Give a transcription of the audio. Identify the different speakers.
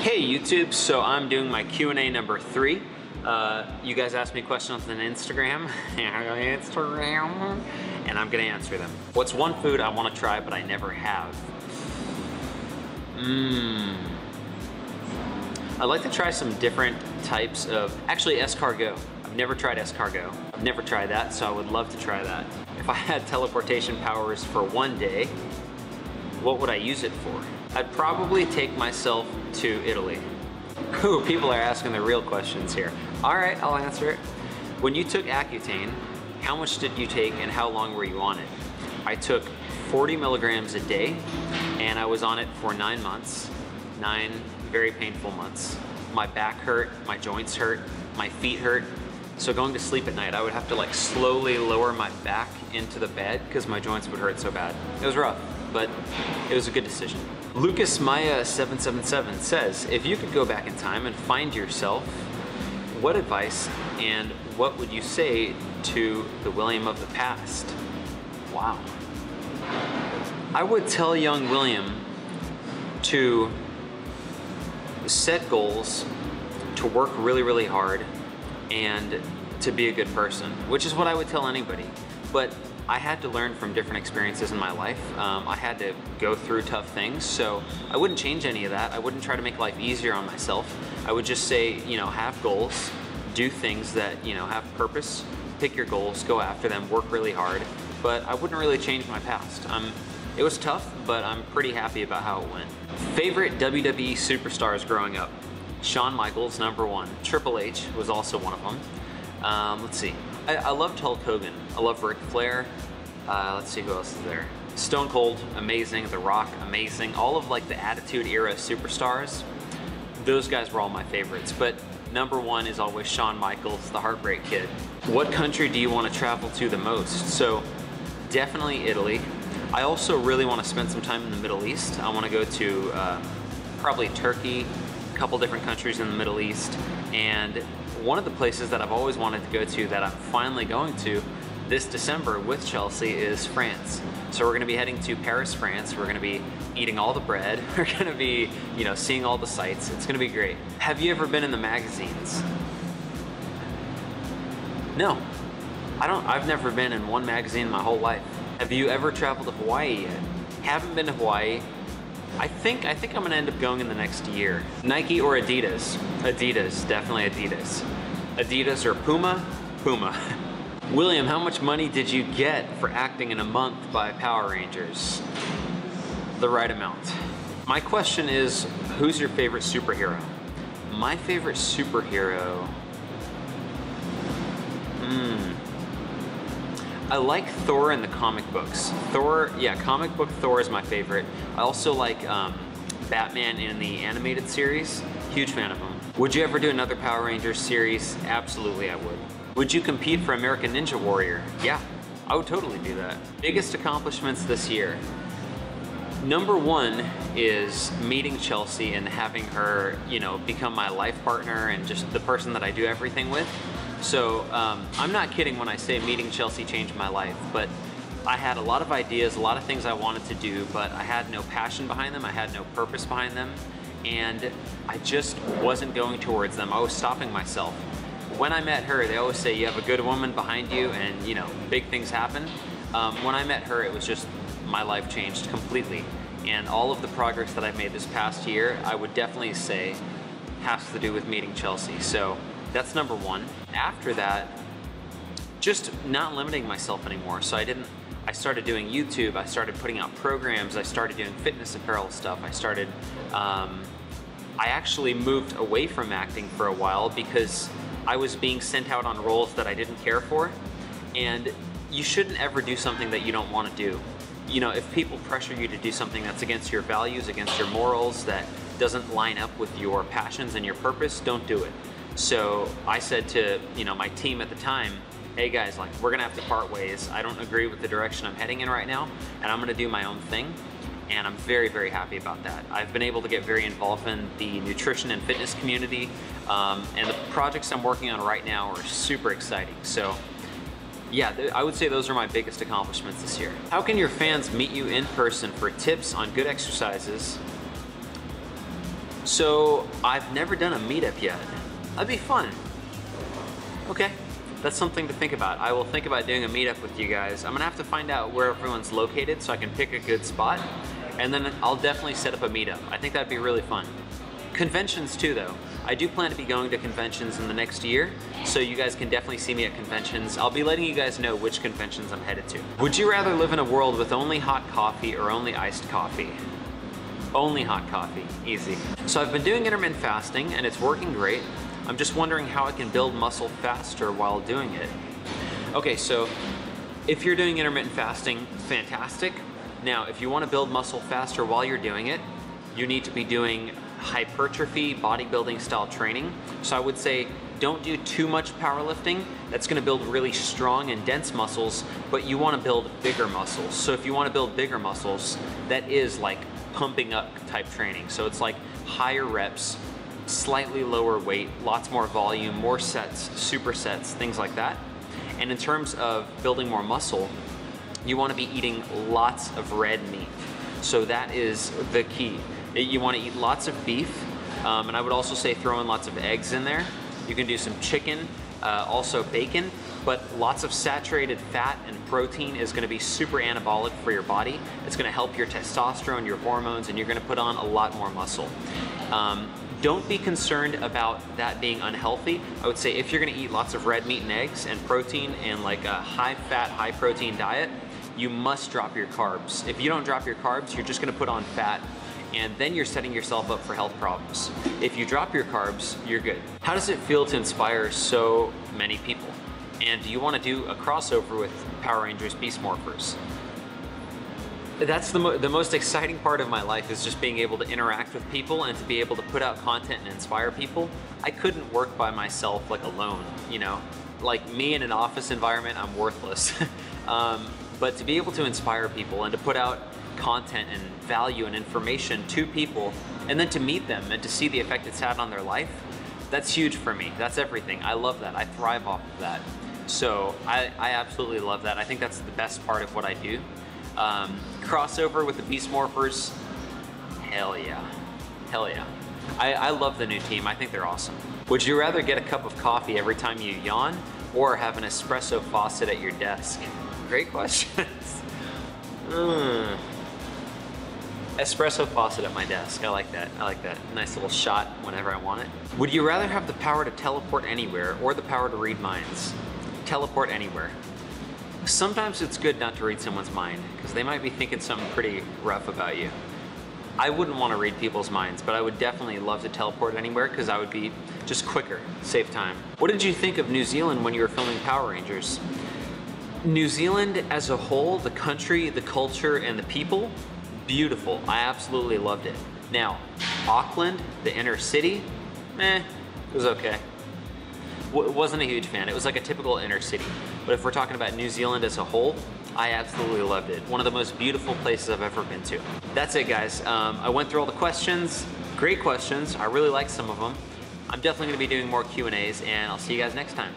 Speaker 1: Hey YouTube, so I'm doing my Q&A number 3. You guys asked me questions on Instagram, and I'm gonna answer them. What's one food I wanna try but I never have? I'd like to try some different types of, actually escargot. I've never tried escargot. I've never tried that, so I would love to try that. If I had teleportation powers for one day, what would I use it for? I'd probably take myself to Italy. Ooh, people are asking the real questions here. All right, I'll answer it. When you took Accutane, how much did you take and how long were you on it? I took 40 milligrams a day and I was on it for 9 months. 9 very painful months. My back hurt, my joints hurt, my feet hurt. So going to sleep at night, I would have to like slowly lower my back into the bed because my joints would hurt so bad. It was rough, but it was a good decision. Lucas Maya 777 says, if you could go back in time and find yourself, what advice and what would you say to the William of the past? Wow. I would tell young William to set goals, to work really, really hard, and to be a good person, which is what I would tell anybody. But I had to learn from different experiences in my life. I had to go through tough things, so I wouldn't change any of that. I wouldn't try to make life easier on myself. I would just say, you know, have goals, do things that, you know, have purpose, pick your goals, go after them, work really hard. But I wouldn't really change my past. It was tough, but I'm pretty happy about how it went. Favorite WWE superstars growing up? Shawn Michaels, #1. Triple H was also one of them. Let's see. I loved Hulk Hogan. I love Ric Flair. Let's see who else is there. Stone Cold, amazing. The Rock, amazing. All of like the Attitude Era superstars, those guys were all my favorites. But #1 is always Shawn Michaels, the Heartbreak Kid. What country do you want to travel to the most? So definitely Italy. I also really want to spend some time in the Middle East. I want to go to probably Turkey, a couple different countries in the Middle East, and one of the places that I've always wanted to go to that I'm finally going to this December with Chelsea is France. So we're going to be heading to Paris, France. We're going to be eating all the bread. We're going to be, you know, seeing all the sights. It's going to be great. Have you ever been in the magazines? No, I've never been in one magazine in my whole life. Have you ever traveled to Hawaii yet? Haven't been to Hawaii. I think I'm gonna end up going in the next year. Nike or Adidas? Adidas, definitely Adidas. Adidas or Puma? Puma. William, how much money did you get for acting in a month by Power Rangers? The right amount. My question is, who's your favorite superhero? My favorite superhero? I like Thor in the comic books. Thor, yeah, comic book Thor is my favorite. I also like Batman in the animated series. Huge fan of him. Would you ever do another Power Rangers series? Absolutely, I would. Would you compete for American Ninja Warrior? Yeah, I would totally do that. Biggest accomplishments this year. #1 is meeting Chelsea and having her, you know, become my life partner and just the person that I do everything with. So I'm not kidding when I say meeting Chelsea changed my life, but I had a lot of ideas, a lot of things I wanted to do, but I had no passion behind them, I had no purpose behind them, and I just wasn't going towards them. I was stopping myself. When I met her, they always say you have a good woman behind you and, you know, big things happen. When I met her, it was just, my life changed completely. And all of the progress that I've made this past year, I would definitely say has to do with meeting Chelsea. So that's #1. After that, just not limiting myself anymore. So I started doing YouTube, I started putting out programs, I started doing fitness apparel stuff, I actually moved away from acting for a while because I was being sent out on roles that I didn't care for, and you shouldn't ever do something that you don't want to do. You know, if people pressure you to do something that's against your values, against your morals, that doesn't line up with your passions and your purpose, don't do it. So I said to, you know, my team at the time, hey guys, like, we're gonna have to part ways. I don't agree with the direction I'm heading in right now, and I'm gonna do my own thing. And I'm very, very happy about that. I've been able to get very involved in the nutrition and fitness community, and the projects I'm working on right now are super exciting. So yeah, I would say those are my biggest accomplishments this year. How can your fans meet you in person for tips on good exercises So I've never done a meetup yet. That'd be fun. Okay, that's something to think about. I will think about doing a meetup with you guys. I'm gonna have to find out where everyone's located so I can pick a good spot, and then I'll definitely set up a meetup. I think that'd be really fun. Conventions too though. I do plan to be going to conventions in the next year, so you guys can definitely see me at conventions. I'll be letting you guys know which conventions I'm headed to. Would you rather live in a world with only hot coffee or only iced coffee? Only hot coffee, easy. So I've been doing intermittent fasting and it's working great. I'm just wondering how I can build muscle faster while doing it. Okay, so if you're doing intermittent fasting, fantastic. Now, if you want to build muscle faster while you're doing it, you need to be doing hypertrophy, bodybuilding style training. So I would say don't do too much powerlifting. That's gonna build really strong and dense muscles, but you wanna build bigger muscles. So if you wanna build bigger muscles, that is like pumping up type training. So it's like higher reps, slightly lower weight, lots more volume, more sets, supersets, things like that. And in terms of building more muscle, you wanna be eating lots of red meat. So that is the key. You want to eat lots of beef, and I would also say throw in lots of eggs in there. You can do some chicken, also bacon, but lots of saturated fat and protein is going to be super anabolic for your body. It's going to help your testosterone, your hormones, and you're going to put on a lot more muscle. Don't be concerned about that being unhealthy. I would say if you're going to eat lots of red meat and eggs and protein and like a high fat, high protein diet, you must drop your carbs. If you don't drop your carbs, you're just going to put on fat, and then you're setting yourself up for health problems. If you drop your carbs, you're good. How does it feel to inspire so many people? And do you want to do a crossover with Power Rangers Beast Morphers? That's the most exciting part of my life, is just being able to interact with people and to be able to put out content and inspire people. I couldn't work by myself like alone, you know? Like me in an office environment, I'm worthless. But to be able to inspire people and to put out content and value and information to people, and then to meet them and to see the effect it's had on their life, that's huge for me. That's everything. I love that. I thrive off of that. So I absolutely love that. I think that's the best part of what I do. Crossover with the Beast Morphers, hell yeah. Hell yeah. I love the new team. I think they're awesome. Would you rather get a cup of coffee every time you yawn or have an espresso faucet at your desk? Great questions. Espresso faucet at my desk. I like that. I like that. Nice little shot whenever I want it. Would you rather have the power to teleport anywhere or the power to read minds? Teleport anywhere. Sometimes it's good not to read someone's mind because they might be thinking something pretty rough about you. I wouldn't want to read people's minds, but I would definitely love to teleport anywhere because I would be just quicker, save time. What did you think of New Zealand when you were filming Power Rangers? New Zealand as a whole, the country, the culture, and the people, beautiful. I absolutely loved it. Now, Auckland, the inner city, it was okay. Wasn't a huge fan. It was like a typical inner city. But if we're talking about New Zealand as a whole, I absolutely loved it. One of the most beautiful places I've ever been to. That's it, guys. I went through all the questions. Great questions. I really liked some of them. I'm definitely gonna be doing more Q&As, and I'll see you guys next time.